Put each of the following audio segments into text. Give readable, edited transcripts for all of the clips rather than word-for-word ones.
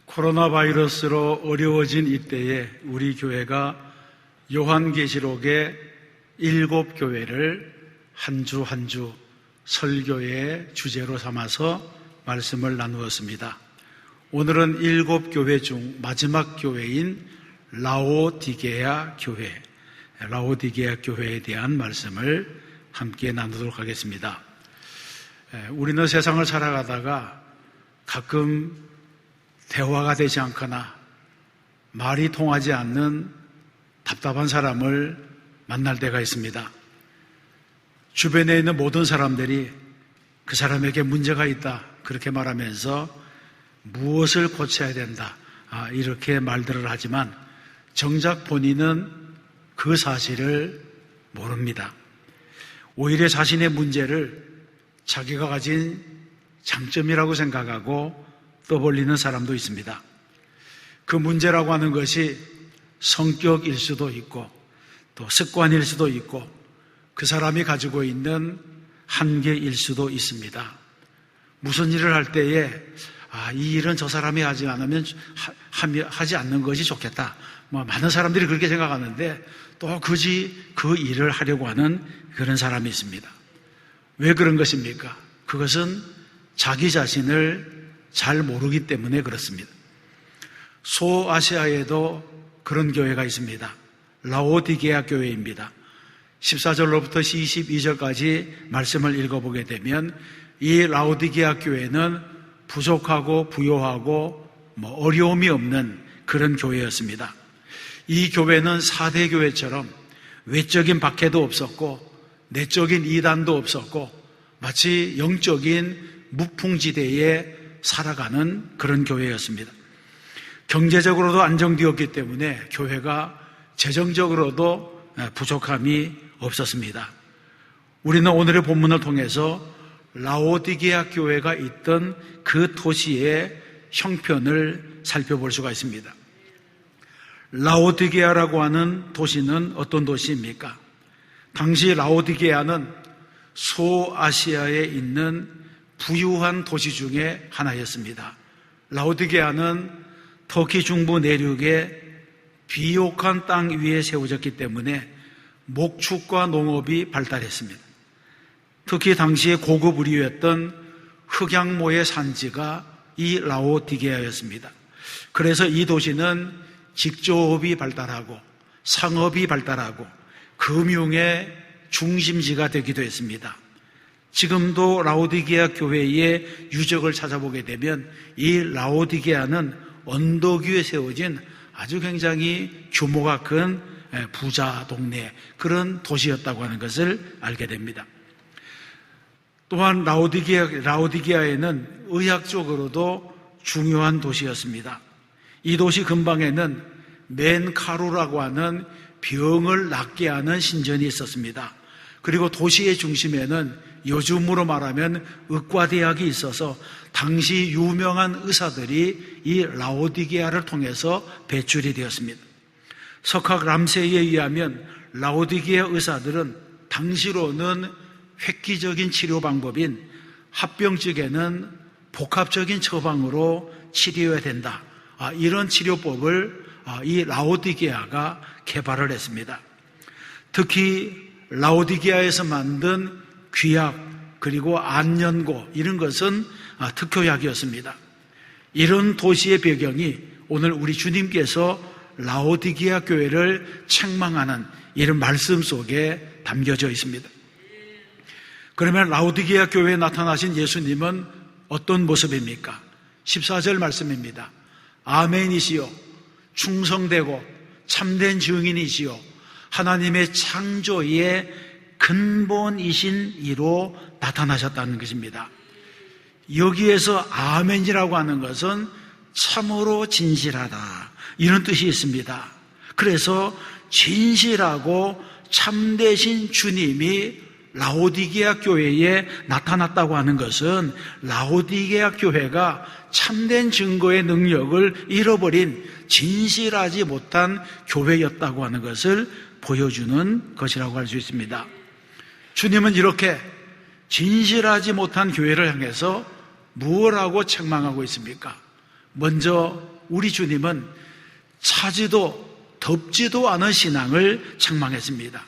코로나 바이러스로 어려워진 이때에 우리 교회가 요한계시록의 7교회를 한 주 한 주 설교의 주제로 삼아서 말씀을 나누었습니다. 오늘은 7교회 중 마지막 교회인 라오디게아 교회에 대한 말씀을 함께 나누도록 하겠습니다. 우리는 세상을 살아가다가 가끔 대화가 되지 않거나 말이 통하지 않는 답답한 사람을 만날 때가 있습니다. 주변에 있는 모든 사람들이 그 사람에게 문제가 있다 그렇게 말하면서 무엇을 고쳐야 된다 이렇게 말들을 하지만 정작 본인은 그 사실을 모릅니다. 오히려 자신의 문제를 자기가 가진 장점이라고 생각하고 떠벌리는 사람도 있습니다. 그 문제라고 하는 것이 성격일 수도 있고 또 습관일 수도 있고 그 사람이 가지고 있는 한계일 수도 있습니다. 무슨 일을 할 때에 이 일은 저 사람이 하지 않는 것이 좋겠다. 많은 사람들이 그렇게 생각하는데 또 굳이 그 일을 하려고 하는 그런 사람이 있습니다. 왜 그런 것입니까? 그것은 자기 자신을 잘 모르기 때문에 그렇습니다. 소아시아에도 그런 교회가 있습니다. 라오디게아 교회입니다. 14절로부터 22절까지 말씀을 읽어보게 되면 이 라오디게아 교회는 부족하고 부요하고 어려움이 없는 그런 교회였습니다. 이 교회는 4대 교회처럼 외적인 박해도 없었고 내적인 이단도 없었고 마치 영적인 무풍지대에 살아가는 그런 교회였습니다. 경제적으로도 안정되었기 때문에 교회가 재정적으로도 부족함이 없었습니다. 우리는 오늘의 본문을 통해서 라오디게아 교회가 있던 그 도시의 형편을 살펴볼 수가 있습니다. 라오디게아라고 하는 도시는 어떤 도시입니까? 당시 라오디게아는 소아시아에 있는 부유한 도시 중에 하나였습니다. 라오디게아는 터키 중부 내륙의 비옥한 땅 위에 세워졌기 때문에 목축과 농업이 발달했습니다. 특히 당시에 고급 의류였던 흑양모의 산지가 이 라오디게아였습니다. 그래서 이 도시는 직조업이 발달하고 상업이 발달하고 금융의 중심지가 되기도 했습니다. 지금도 라오디게아 교회의 유적을 찾아보게 되면 이 라오디게아는 언덕 위에 세워진 아주 굉장히 규모가 큰 부자 동네 그런 도시였다고 하는 것을 알게 됩니다. 또한 라오디게아에는 의학적으로도 중요한 도시였습니다. 이 도시 근방에는 멘카루라고 하는 병을 낫게 하는 신전이 있었습니다. 그리고 도시의 중심에는 요즘으로 말하면 의과대학이 있어서 당시 유명한 의사들이 이 라오디게아를 통해서 배출이 되었습니다. 석학 람세이에 의하면 라오디게아 의사들은 당시로는 획기적인 치료 방법인 합병증에는 복합적인 처방으로 치료해야 된다. 이런 치료법을 이 라오디게아가 개발을 했습니다. 특히 라오디게아에서 만든 귀약 그리고 안연고 이런 것은 특효약이었습니다. 이런 도시의 배경이 오늘 우리 주님께서 라오디게아 교회를 책망하는 이런 말씀 속에 담겨져 있습니다. 그러면 라오디게아 교회에 나타나신 예수님은 어떤 모습입니까? 14절 말씀입니다. 아멘이시요 충성되고 참된 증인이시요 하나님의 창조의 근본이신 이로 나타나셨다는 것입니다. 여기에서 아멘이라고 하는 것은 참으로 진실하다 이런 뜻이 있습니다. 그래서 진실하고 참되신 주님이 라오디게아 교회에 나타났다고 하는 것은 라오디게아 교회가 참된 증거의 능력을 잃어버린 진실하지 못한 교회였다고 하는 것을 보여주는 것이라고 할 수 있습니다. 주님은 이렇게 진실하지 못한 교회를 향해서 무엇하고 책망하고 있습니까? 먼저 우리 주님은 차지도 덥지도 않은 신앙을 책망했습니다.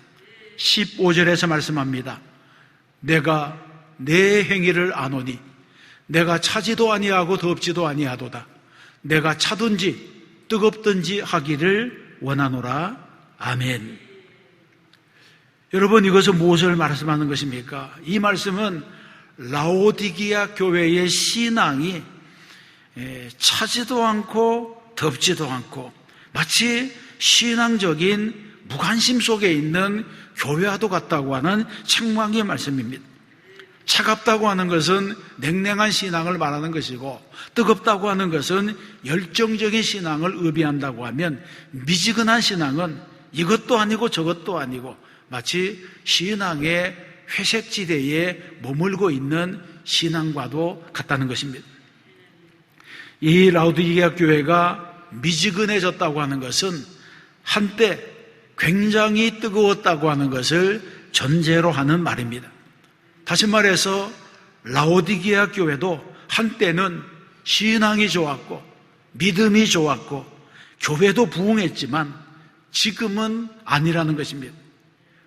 15절에서 말씀합니다. 내가 내 행위를 아노니 내가 차지도 아니하고 덥지도 아니하도다. 내가 차든지 뜨겁든지 하기를 원하노라. 아멘. 여러분, 이것은 무엇을 말씀하는 것입니까? 이 말씀은 라오디게아 교회의 신앙이 차지도 않고 덥지도 않고 마치 신앙적인 무관심 속에 있는 교회와도 같다고 하는 책망의 말씀입니다. 차갑다고 하는 것은 냉랭한 신앙을 말하는 것이고, 뜨겁다고 하는 것은 열정적인 신앙을 의미한다고 하면, 미지근한 신앙은 이것도 아니고 저것도 아니고 마치 신앙의 회색지대에 머물고 있는 신앙과도 같다는 것입니다. 이 라오디게아 교회가 미지근해졌다고 하는 것은 한때 굉장히 뜨거웠다고 하는 것을 전제로 하는 말입니다. 다시 말해서 라오디게아 교회도 한때는 신앙이 좋았고 믿음이 좋았고 교회도 부흥했지만 지금은 아니라는 것입니다.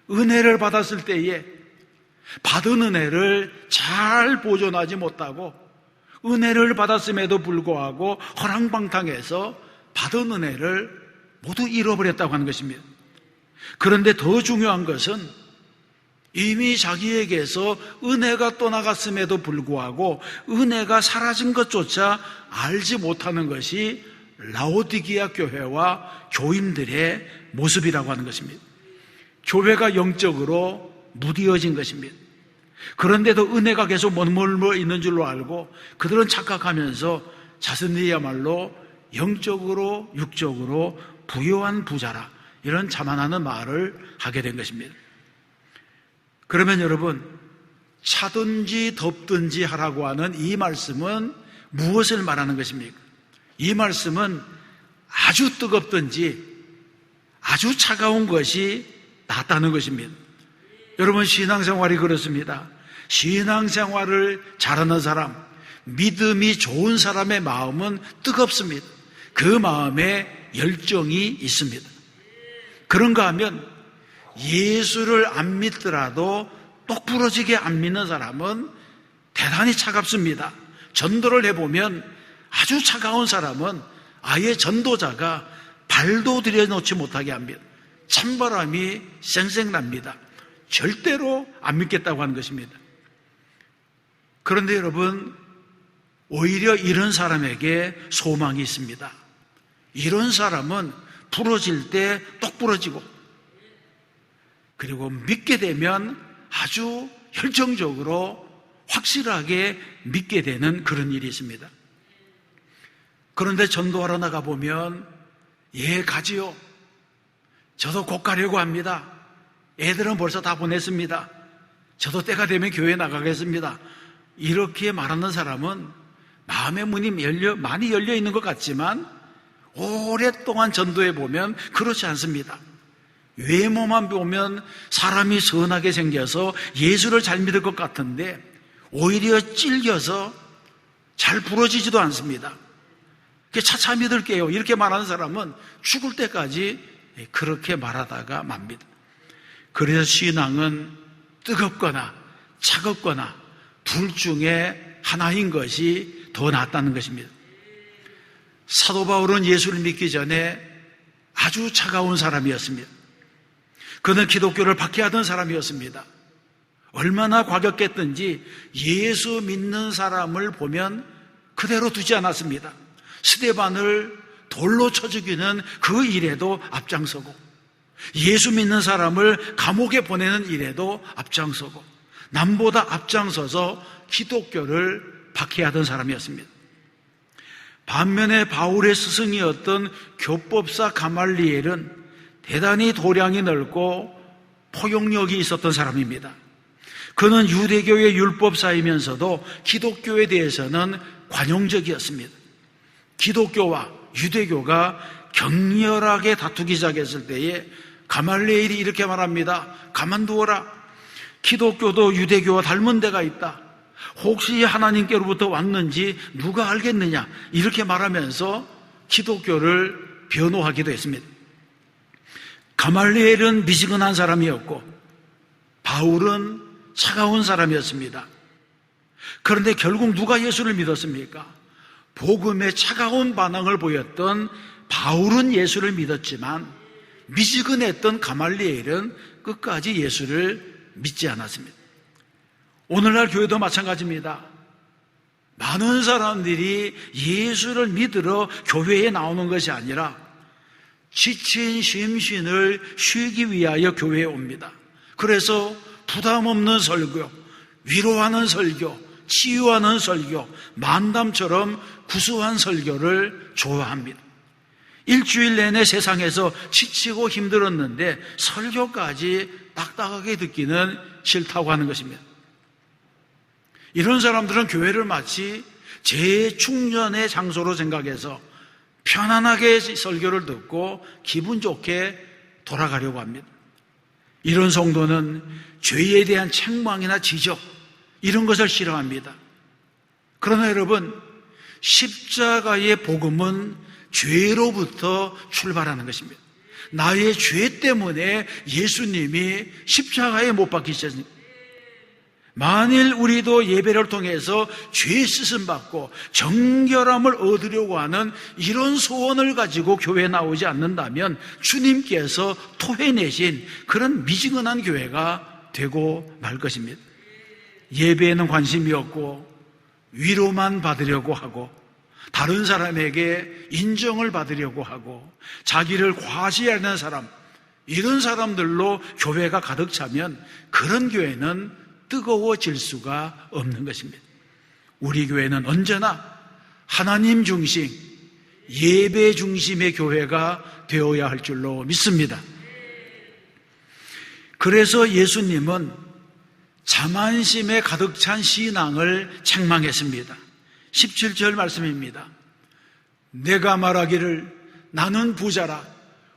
은혜를 받았을 때에 받은 은혜를 잘 보존하지 못하고 은혜를 받았음에도 불구하고 허랑방탕해서 받은 은혜를 모두 잃어버렸다고 하는 것입니다. 그런데 더 중요한 것은 이미 자기에게서 은혜가 떠나갔음에도 불구하고 은혜가 사라진 것조차 알지 못하는 것이 라오디게아 교회와 교인들의 모습이라고 하는 것입니다. 교회가 영적으로 무디어진 것입니다. 그런데도 은혜가 계속 머물러 있는 줄로 알고 그들은 착각하면서 자신이야말로 영적으로 육적으로 부유한 부자라, 이런 자만하는 말을 하게 된 것입니다. 그러면 여러분, 차든지 덥든지 하라고 하는 이 말씀은 무엇을 말하는 것입니까? 이 말씀은 아주 뜨겁든지 아주 차가운 것이 낫다는 것입니다. 여러분, 신앙생활이 그렇습니다. 신앙생활을 잘하는 사람, 믿음이 좋은 사람의 마음은 뜨겁습니다. 그 마음에 열정이 있습니다. 그런가 하면 예수를 안 믿더라도 똑부러지게 안 믿는 사람은 대단히 차갑습니다. 전도를 해보면 아주 차가운 사람은 아예 전도자가 발도 들여놓지 못하게 합니다. 찬바람이 쌩쌩납니다. 절대로 안 믿겠다고 하는 것입니다. 그런데 여러분, 오히려 이런 사람에게 소망이 있습니다. 이런 사람은 부러질 때 똑 부러지고, 그리고 믿게 되면 아주 열정적으로 확실하게 믿게 되는 그런 일이 있습니다. 그런데 전도하러 나가보면, 예, 가지요. 저도 곧 가려고 합니다. 애들은 벌써 다 보냈습니다. 저도 때가 되면 교회 나가겠습니다. 이렇게 말하는 사람은 마음의 문이 많이 열려 있는 것 같지만 오랫동안 전도해 보면 그렇지 않습니다. 외모만 보면 사람이 선하게 생겨서 예수를 잘 믿을 것 같은데 오히려 찔겨서 잘 부러지지도 않습니다. 차차 믿을게요, 이렇게 말하는 사람은 죽을 때까지 그렇게 말하다가 맙니다. 그래서 신앙은 뜨겁거나 차갑거나 둘 중에 하나인 것이 더 낫다는 것입니다. 사도 바울은 예수를 믿기 전에 아주 차가운 사람이었습니다. 그는 기독교를 박해하던 사람이었습니다. 얼마나 과격했든지 예수 믿는 사람을 보면 그대로 두지 않았습니다. 스데반을 돌로 쳐 죽이는 그 일에도 앞장서고, 예수 믿는 사람을 감옥에 보내는 일에도 앞장서고, 남보다 앞장서서 기독교를 박해하던 사람이었습니다. 반면에 바울의 스승이었던 교법사 가말리엘은 대단히 도량이 넓고 포용력이 있었던 사람입니다. 그는 유대교의 율법사이면서도 기독교에 대해서는 관용적이었습니다. 기독교와 유대교가 격렬하게 다투기 시작했을 때에 가말리엘이 이렇게 말합니다. 가만두어라. 기독교도 유대교와 닮은 데가 있다. 혹시 하나님께로부터 왔는지 누가 알겠느냐, 이렇게 말하면서 기독교를 변호하기도 했습니다. 가말리엘은 미지근한 사람이었고 바울은 차가운 사람이었습니다. 그런데 결국 누가 예수를 믿었습니까? 복음에 차가운 반응을 보였던 바울은 예수를 믿었지만 미지근했던 가말리엘은 끝까지 예수를 믿지 않았습니다. 오늘날 교회도 마찬가지입니다. 많은 사람들이 예수를 믿으러 교회에 나오는 것이 아니라 지친 심신을 쉬기 위하여 교회에 옵니다. 그래서 부담 없는 설교, 위로하는 설교, 치유하는 설교, 만담처럼 구수한 설교를 좋아합니다. 일주일 내내 세상에서 지치고 힘들었는데 설교까지 딱딱하게 듣기는 싫다고 하는 것입니다. 이런 사람들은 교회를 마치 재충전의 장소로 생각해서 편안하게 설교를 듣고 기분 좋게 돌아가려고 합니다. 이런 성도는 죄에 대한 책망이나 지적, 이런 것을 싫어합니다. 그러나 여러분, 십자가의 복음은 죄로부터 출발하는 것입니다. 나의 죄 때문에 예수님이 십자가에 못 박히셨습니다. 만일 우리도 예배를 통해서 죄 씻음 받고 정결함을 얻으려고 하는 이런 소원을 가지고 교회에 나오지 않는다면 주님께서 토해내신 그런 미지근한 교회가 되고 말 것입니다. 예배에는 관심이 없고 위로만 받으려고 하고 다른 사람에게 인정을 받으려고 하고 자기를 과시하는 사람, 이런 사람들로 교회가 가득 차면 그런 교회는 뜨거워질 수가 없는 것입니다. 우리 교회는 언제나 하나님 중심, 예배 중심의 교회가 되어야 할 줄로 믿습니다. 그래서 예수님은 자만심에 가득 찬 신앙을 책망했습니다. 17절 말씀입니다. 내가 말하기를 나는 부자라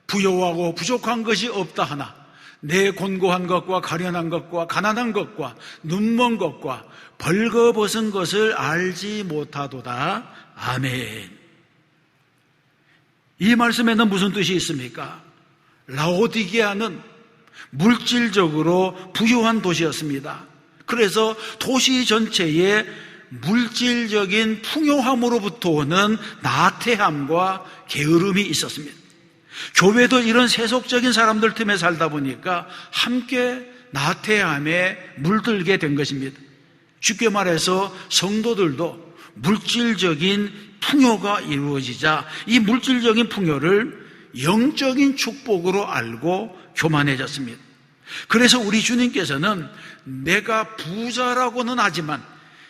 부요하고 부족한 것이 없다 하나 내 곤고한 것과 가련한 것과 가난한 것과 눈먼 것과 벌거벗은 것을 알지 못하도다. 아멘. 이 말씀에는 무슨 뜻이 있습니까? 라오디게아는 물질적으로 부유한 도시였습니다. 그래서 도시 전체에 물질적인 풍요함으로부터 오는 나태함과 게으름이 있었습니다. 교회도 이런 세속적인 사람들 틈에 살다 보니까 함께 나태함에 물들게 된 것입니다. 쉽게 말해서 성도들도 물질적인 풍요가 이루어지자 이 물질적인 풍요를 영적인 축복으로 알고 교만해졌습니다. 그래서 우리 주님께서는 내가 부자라고는 하지만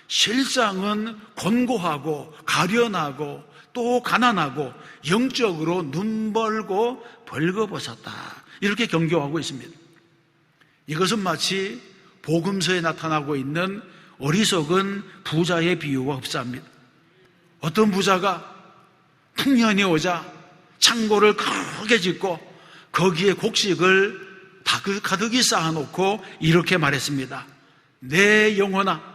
실상은 곤고하고 가련하고 또 가난하고 영적으로 눈벌고 벌거벗었다, 이렇게 경고하고 있습니다. 이것은 마치 복음서에 나타나고 있는 어리석은 부자의 비유와 흡사합니다. 어떤 부자가 풍년이 오자 창고를 크게 짓고 거기에 곡식을 가득히 쌓아놓고 이렇게 말했습니다. 내 영혼아,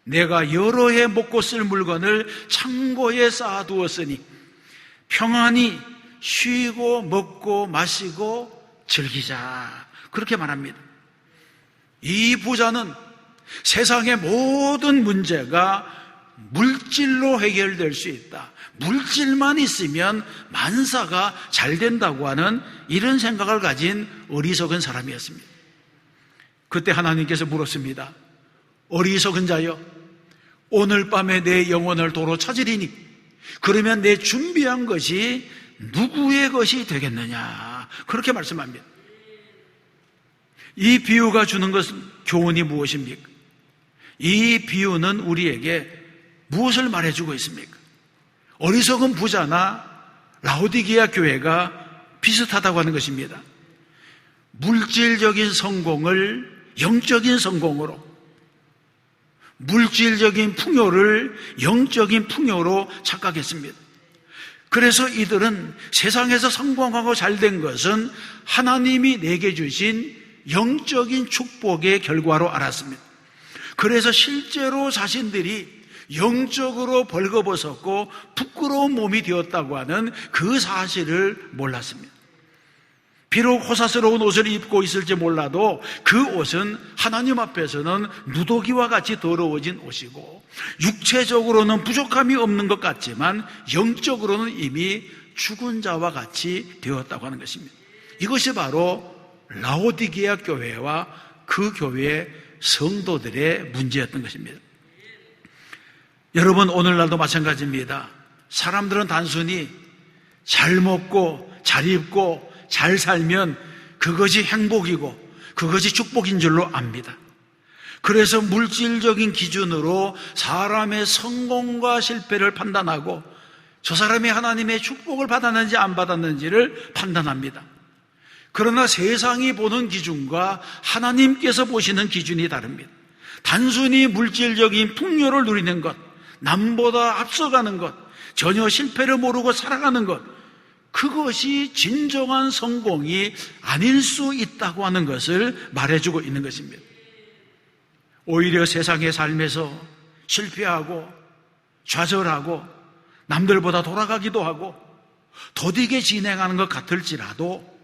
내가 여러 해 먹고 쓸 물건을 창고에 쌓아두었으니 평안히 쉬고 먹고 마시고 즐기자, 그렇게 말합니다. 이 부자는 세상의 모든 문제가 물질로 해결될 수 있다, 물질만 있으면 만사가 잘 된다고 하는 이런 생각을 가진 어리석은 사람이었습니다. 그때 하나님께서 물었습니다. 어리석은 자여, 오늘 밤에 내 영혼을 도로 찾으리니 그러면 내 준비한 것이 누구의 것이 되겠느냐, 그렇게 말씀합니다. 이 비유가 주는 것은 교훈이 무엇입니까? 이 비유는 우리에게 무엇을 말해주고 있습니까? 어리석은 부자나 라오디게아 교회가 비슷하다고 하는 것입니다. 물질적인 성공을 영적인 성공으로, 물질적인 풍요를 영적인 풍요로 착각했습니다. 그래서 이들은 세상에서 성공하고 잘된 것은 하나님이 내게 주신 영적인 축복의 결과로 알았습니다. 그래서 실제로 자신들이 영적으로 벌거벗었고 부끄러운 몸이 되었다고 하는 그 사실을 몰랐습니다. 비록 호사스러운 옷을 입고 있을지 몰라도 그 옷은 하나님 앞에서는 누더기와 같이 더러워진 옷이고, 육체적으로는 부족함이 없는 것 같지만 영적으로는 이미 죽은 자와 같이 되었다고 하는 것입니다. 이것이 바로 라오디게아 교회와 그 교회의 성도들의 문제였던 것입니다. 여러분, 오늘날도 마찬가지입니다. 사람들은 단순히 잘 먹고 잘 입고 잘 살면 그것이 행복이고 그것이 축복인 줄로 압니다. 그래서 물질적인 기준으로 사람의 성공과 실패를 판단하고 저 사람이 하나님의 축복을 받았는지 안 받았는지를 판단합니다. 그러나 세상이 보는 기준과 하나님께서 보시는 기준이 다릅니다. 단순히 물질적인 풍요를 누리는 것, 남보다 앞서가는 것, 전혀 실패를 모르고 살아가는 것, 그것이 진정한 성공이 아닐 수 있다고 하는 것을 말해주고 있는 것입니다. 오히려 세상의 삶에서 실패하고 좌절하고 남들보다 돌아가기도 하고 더디게 진행하는 것 같을지라도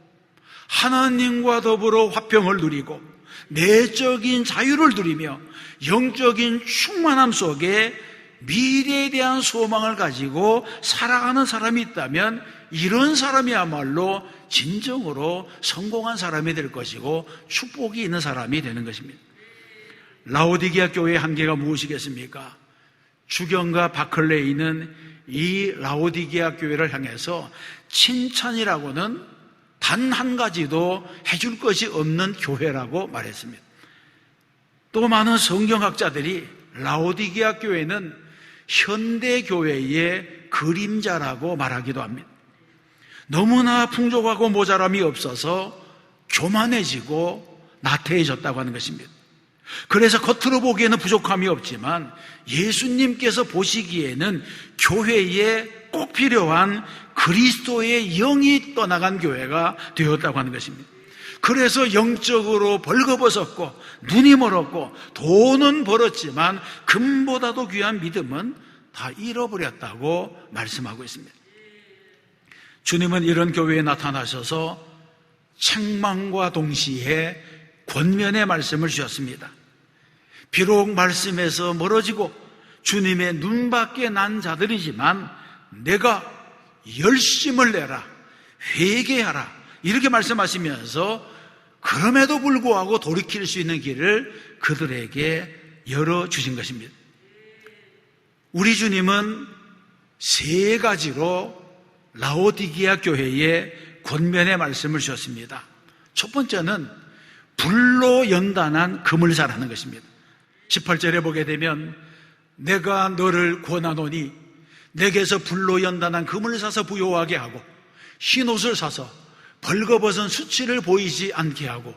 하나님과 더불어 화평을 누리고 내적인 자유를 누리며 영적인 충만함 속에 미래에 대한 소망을 가지고 살아가는 사람이 있다면 이런 사람이야말로 진정으로 성공한 사람이 될 것이고 축복이 있는 사람이 되는 것입니다. 라오디게아 교회의 한계가 무엇이겠습니까? 주경과 바클레이는 이 라오디게아 교회를 향해서 칭찬이라고는 단 한 가지도 해줄 것이 없는 교회라고 말했습니다. 또 많은 성경학자들이 라오디게아 교회는 현대교회의 그림자라고 말하기도 합니다. 너무나 풍족하고 모자람이 없어서 교만해지고 나태해졌다고 하는 것입니다. 그래서 겉으로 보기에는 부족함이 없지만 예수님께서 보시기에는 교회에 꼭 필요한 그리스도의 영이 떠나간 교회가 되었다고 하는 것입니다. 그래서 영적으로 벌거벗었고 눈이 멀었고 돈은 벌었지만 금보다도 귀한 믿음은 다 잃어버렸다고 말씀하고 있습니다. 주님은 이런 교회에 나타나셔서 책망과 동시에 권면의 말씀을 주셨습니다. 비록 말씀에서 멀어지고 주님의 눈밖에 난 자들이지만 내가 열심을 내라, 회개하라 이렇게 말씀하시면서 그럼에도 불구하고 돌이킬 수 있는 길을 그들에게 열어주신 것입니다. 우리 주님은 세 가지로 라오디게아 교회에 권면의 말씀을 주셨습니다. 첫 번째는 불로 연단한 그물사라는 것입니다. 18절에 보게 되면 내가 너를 권하노니 내게서 불로 연단한 금을 사서 부요하게 하고 흰옷을 사서 벌거벗은 수치를 보이지 않게 하고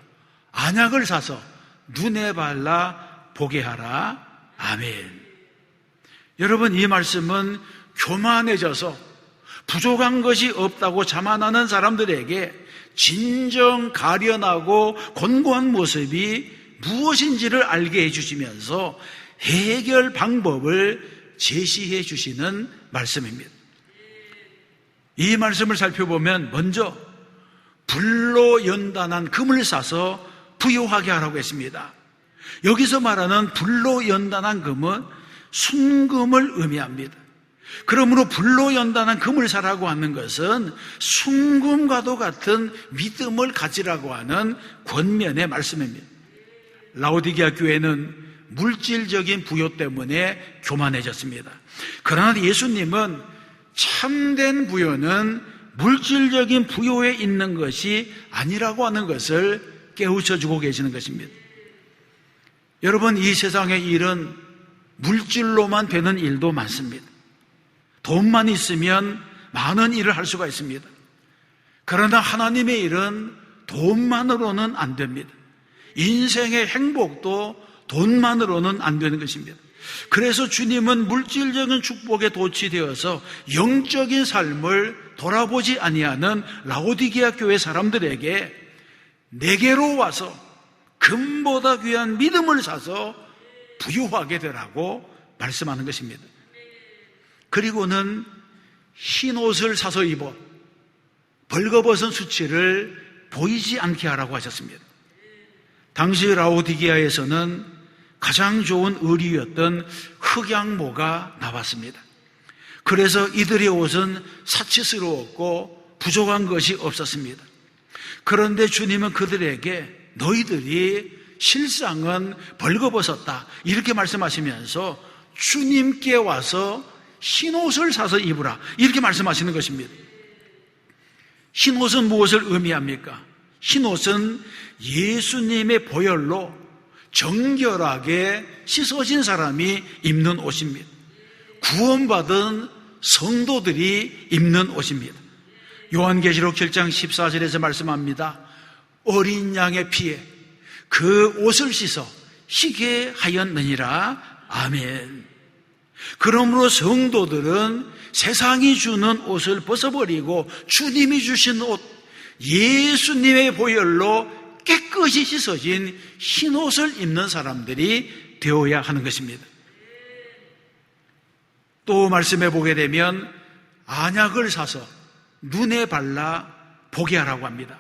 안약을 사서 눈에 발라 보게 하라. 아멘. 여러분, 이 말씀은 교만해져서 부족한 것이 없다고 자만하는 사람들에게 진정 가련하고 곤고한 모습이 무엇인지를 알게 해주시면서 해결 방법을 제시해 주시는 말씀입니다. 이 말씀을 살펴보면 먼저 불로 연단한 금을 사서 부요하게 하라고 했습니다. 여기서 말하는 불로 연단한 금은 순금을 의미합니다. 그러므로 불로 연단한 금을 사라고 하는 것은 순금과도 같은 믿음을 가지라고 하는 권면의 말씀입니다. 라오디게아 교회는 물질적인 부요 때문에 교만해졌습니다. 그러나 예수님은 참된 부요는 물질적인 부요에 있는 것이 아니라고 하는 것을 깨우쳐주고 계시는 것입니다. 여러분, 이 세상의 일은 물질로만 되는 일도 많습니다. 돈만 있으면 많은 일을 할 수가 있습니다. 그러나 하나님의 일은 돈만으로는 안 됩니다. 인생의 행복도 돈만으로는 안 되는 것입니다. 그래서 주님은 물질적인 축복에 도취되어서 영적인 삶을 돌아보지 아니하는 라오디게아 교회 사람들에게 내게로 와서 금보다 귀한 믿음을 사서 부유하게 되라고 말씀하는 것입니다. 그리고는 흰 옷을 사서 입어 벌거벗은 수치를 보이지 않게 하라고 하셨습니다. 당시 라오디게아에서는 가장 좋은 의류였던 흑양모가 나왔습니다. 그래서 이들의 옷은 사치스러웠고 부족한 것이 없었습니다. 그런데 주님은 그들에게 너희들이 실상은 벌거벗었다 이렇게 말씀하시면서 주님께 와서 흰옷을 사서 입으라 이렇게 말씀하시는 것입니다. 흰옷은 무엇을 의미합니까? 흰옷은 예수님의 보혈로 정결하게 씻어진 사람이 입는 옷입니다. 구원받은 성도들이 입는 옷입니다. 요한계시록 7장 14절에서 말씀합니다. 어린 양의 피에 그 옷을 씻어 희게 하였느니라. 아멘. 그러므로 성도들은 세상이 주는 옷을 벗어버리고 주님이 주신 옷, 예수님의 보혈로 깨끗이 씻어진 흰 옷을 입는 사람들이 되어야 하는 것입니다. 또 말씀해 보게 되면 안약을 사서 눈에 발라 보게 하라고 합니다.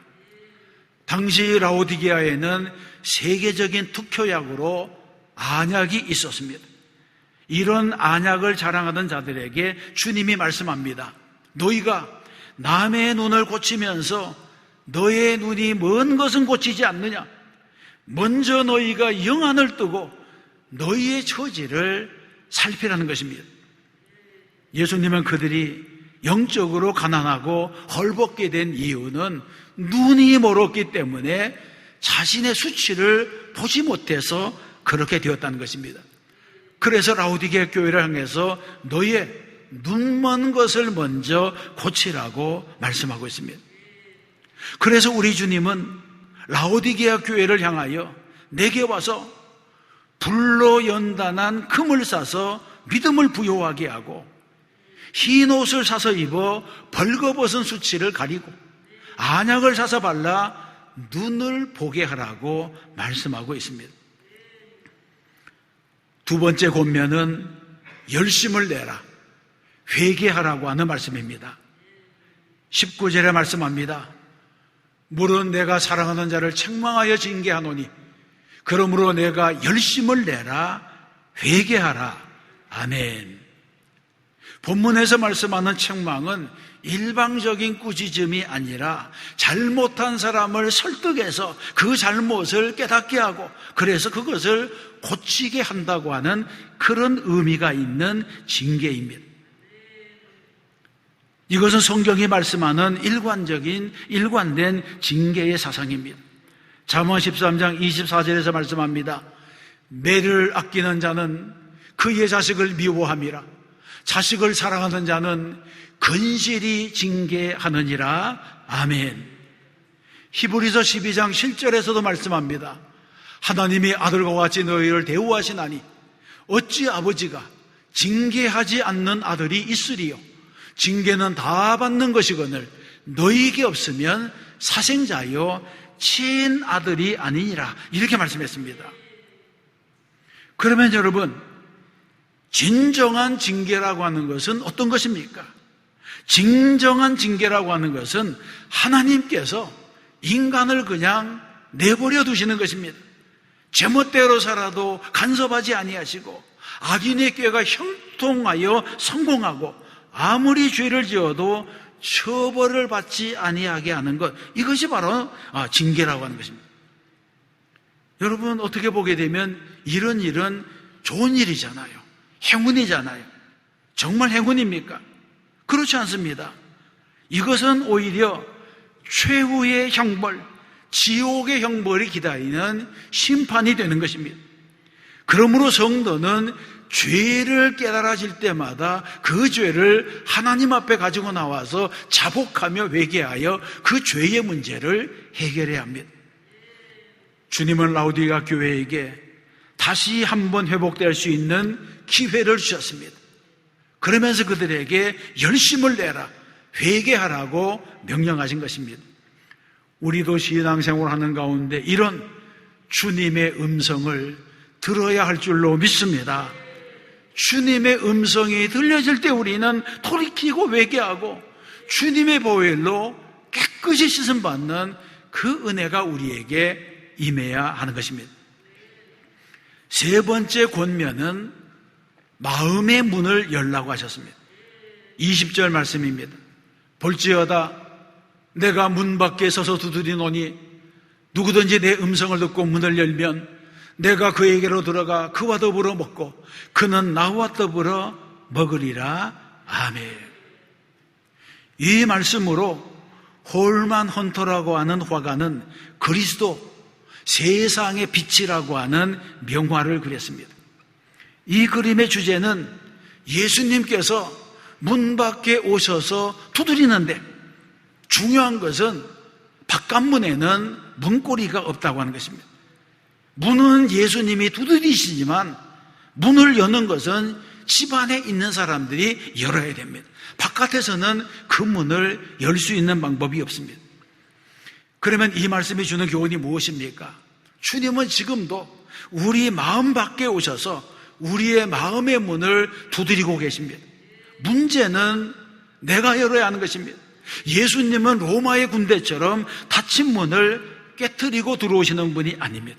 당시 라오디게아에는 세계적인 특효약으로 안약이 있었습니다. 이런 안약을 자랑하던 자들에게 주님이 말씀합니다. 너희가 남의 눈을 고치면서 너의 눈이 먼 것은 고치지 않느냐? 먼저 너희가 영안을 뜨고 너희의 처지를 살피라는 것입니다. 예수님은 그들이 영적으로 가난하고 헐벗게 된 이유는 눈이 멀었기 때문에 자신의 수치를 보지 못해서 그렇게 되었다는 것입니다. 그래서 라오디게아 교회를 향해서 너희의 눈먼 것을 먼저 고치라고 말씀하고 있습니다. 그래서 우리 주님은 라오디게아 교회를 향하여 내게 와서 불로 연단한 금을 사서 믿음을 부요하게 하고 흰 옷을 사서 입어 벌거벗은 수치를 가리고 안약을 사서 발라 눈을 보게 하라고 말씀하고 있습니다. 두 번째 권면은 열심을 내라, 회개하라고 하는 말씀입니다. 19절에 말씀합니다. 물은 내가 사랑하는 자를 책망하여 징계하노니 그러므로 내가 열심을 내라, 회개하라. 아멘. 본문에서 말씀하는 책망은 일방적인 꾸짖음이 아니라 잘못한 사람을 설득해서 그 잘못을 깨닫게 하고 그래서 그것을 고치게 한다고 하는 그런 의미가 있는 징계입니다. 이것은 성경이 말씀하는 일관된 징계의 사상입니다. 잠언 13장 24절에서 말씀합니다. 매를 아끼는 자는 그의 자식을 미워함이라. 자식을 사랑하는 자는 건실히 징계하느니라. 아멘. 히브리서 12장 7절에서도 말씀합니다. 하나님이 아들과 같이 너희를 대우하시나니 어찌 아버지가 징계하지 않는 아들이 있으리요. 징계는 다 받는 것이거늘 너희에게 없으면 사생자요 친아들이 아니니라. 이렇게 말씀했습니다. 그러면 여러분, 진정한 징계라고 하는 것은 어떤 것입니까? 진정한 징계라고 하는 것은 하나님께서 인간을 그냥 내버려 두시는 것입니다. 제멋대로 살아도 간섭하지 아니하시고 악인의 꾀가 형통하여 성공하고 아무리 죄를 지어도 처벌을 받지 아니하게 하는 것, 이것이 바로 징계라고 하는 것입니다. 여러분, 어떻게 보게 되면 이런 일은 좋은 일이잖아요. 행운이잖아요. 정말 행운입니까? 그렇지 않습니다. 이것은 오히려 최후의 형벌, 지옥의 형벌이 기다리는 심판이 되는 것입니다. 그러므로 성도는 죄를 깨달아질 때마다 그 죄를 하나님 앞에 가지고 나와서 자복하며 회개하여 그 죄의 문제를 해결해야 합니다. 주님은 라오디게아 교회에게 다시 한번 회복될 수 있는 기회를 주셨습니다. 그러면서 그들에게 열심을 내라, 회개하라고 명령하신 것입니다. 우리도 신앙생활을 하는 가운데 이런 주님의 음성을 들어야 할 줄로 믿습니다. 주님의 음성이 들려질 때 우리는 돌이키고 회개하고 주님의 보혈로 깨끗이 씻음받는 그 은혜가 우리에게 임해야 하는 것입니다. 세 번째 권면은 마음의 문을 열라고 하셨습니다. 20절 말씀입니다. 볼지어다 내가 문 밖에 서서 두드리노니 누구든지 내 음성을 듣고 문을 열면 내가 그에게로 들어가 그와 더불어 먹고 그는 나와 더불어 먹으리라. 아멘. 이 말씀으로 홀만 헌터라고 하는 화가는 그리스도 세상의 빛이라고 하는 명화를 그렸습니다. 이 그림의 주제는 예수님께서 문 밖에 오셔서 두드리는데 중요한 것은 바깥문에는 문고리가 없다고 하는 것입니다. 문은 예수님이 두드리시지만 문을 여는 것은 집안에 있는 사람들이 열어야 됩니다. 바깥에서는 그 문을 열 수 있는 방법이 없습니다. 그러면 이 말씀이 주는 교훈이 무엇입니까? 주님은 지금도 우리 마음 밖에 오셔서 우리의 마음의 문을 두드리고 계십니다. 문제는 내가 열어야 하는 것입니다. 예수님은 로마의 군대처럼 닫힌 문을 깨트리고 들어오시는 분이 아닙니다.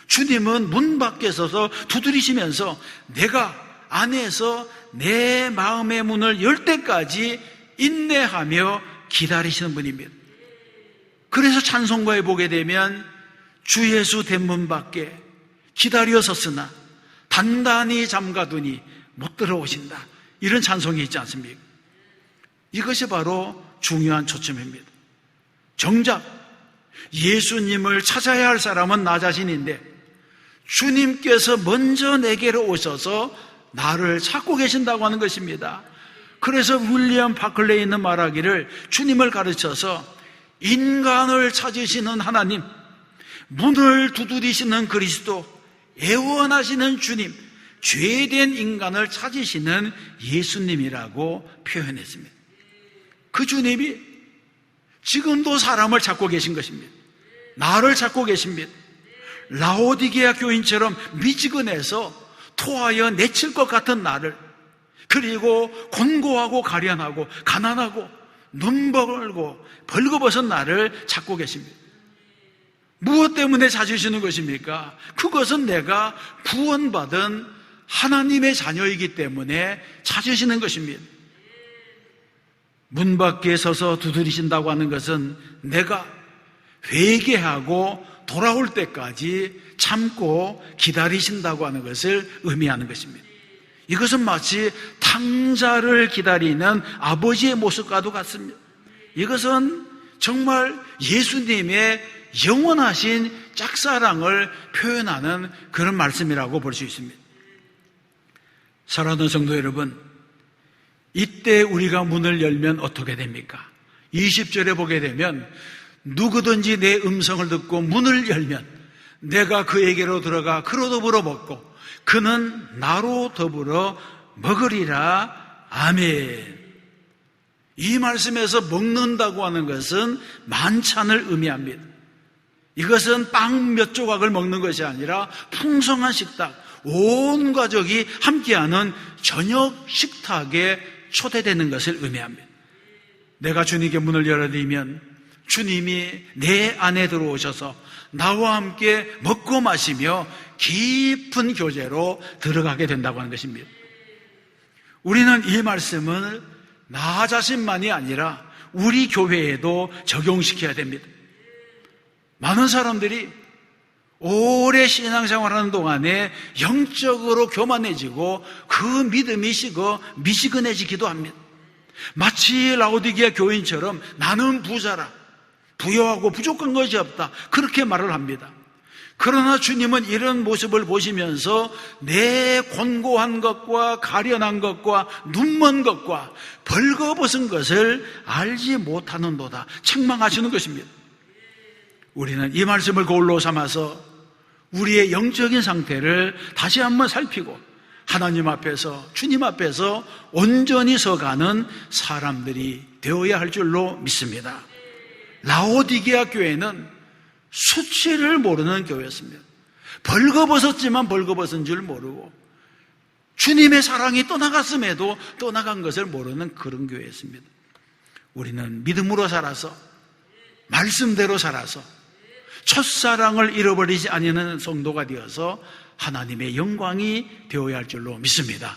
주님은 문 밖에 서서 두드리시면서 내가 안에서 내 마음의 문을 열 때까지 인내하며 기다리시는 분입니다. 그래서 찬송가에 보게 되면 주 예수 대문 밖에 기다려 섰으나 단단히 잠가두니 못 들어오신다, 이런 찬송이 있지 않습니까? 이것이 바로 중요한 초점입니다. 정작 예수님을 찾아야 할 사람은 나 자신인데 주님께서 먼저 내게로 오셔서 나를 찾고 계신다고 하는 것입니다. 그래서 윌리엄 바클레이는 말하기를 주님을 가르쳐서 인간을 찾으시는 하나님, 문을 두드리시는 그리스도, 애원하시는 주님, 죄된 인간을 찾으시는 예수님이라고 표현했습니다. 그 주님이 지금도 사람을 찾고 계신 것입니다. 나를 찾고 계십니다. 라오디게아 교인처럼 미지근해서 토하여 내칠 것 같은 나를, 그리고 곤고하고 가련하고 가난하고 눈벌고 벌거벗은 나를 찾고 계십니다. 무엇 때문에 찾으시는 것입니까? 그것은 내가 구원받은 하나님의 자녀이기 때문에 찾으시는 것입니다. 문 밖에 서서 두드리신다고 하는 것은 내가 회개하고 돌아올 때까지 참고 기다리신다고 하는 것을 의미하는 것입니다. 이것은 마치 탕자를 기다리는 아버지의 모습과도 같습니다. 이것은 정말 예수님의 영원하신 짝사랑을 표현하는 그런 말씀이라고 볼 수 있습니다. 사랑하는 성도 여러분, 이때 우리가 문을 열면 어떻게 됩니까? 20절에 보게 되면 누구든지 내 음성을 듣고 문을 열면 내가 그에게로 들어가 그로 더불어 먹고 그는 나로 더불어 먹으리라. 아멘. 이 말씀에서 먹는다고 하는 것은 만찬을 의미합니다. 이것은 빵 몇 조각을 먹는 것이 아니라 풍성한 식탁, 온 가족이 함께하는 저녁 식탁에 초대되는 것을 의미합니다. 내가 주님께 문을 열어드리면 주님이 내 안에 들어오셔서 나와 함께 먹고 마시며 깊은 교제로 들어가게 된다고 하는 것입니다. 우리는 이 말씀을 나 자신만이 아니라 우리 교회에도 적용시켜야 됩니다. 많은 사람들이 오래 신앙생활하는 동안에 영적으로 교만해지고 그 믿음이 식어 미지근해지기도 합니다. 마치 라오디게아 교인처럼 나는 부자라, 부여하고 부족한 것이 없다, 그렇게 말을 합니다. 그러나 주님은 이런 모습을 보시면서 내 곤고한 것과 가련한 것과 눈먼 것과 벌거벗은 것을 알지 못하는도다 책망하시는 것입니다. 우리는 이 말씀을 거울로 삼아서 우리의 영적인 상태를 다시 한번 살피고 하나님 앞에서, 주님 앞에서 온전히 서가는 사람들이 되어야 할 줄로 믿습니다. 라오디게아 교회는 수치를 모르는 교회였습니다. 벌거벗었지만 벌거벗은 줄 모르고 주님의 사랑이 떠나갔음에도 떠나간 것을 모르는 그런 교회였습니다. 우리는 믿음으로 살아서 말씀대로 살아서 첫사랑을 잃어버리지 않는 성도가 되어서 하나님의 영광이 되어야 할 줄로 믿습니다.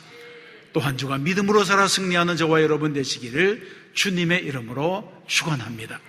또 한 주간 믿음으로 살아 승리하는 저와 여러분 되시기를 주님의 이름으로 축원합니다.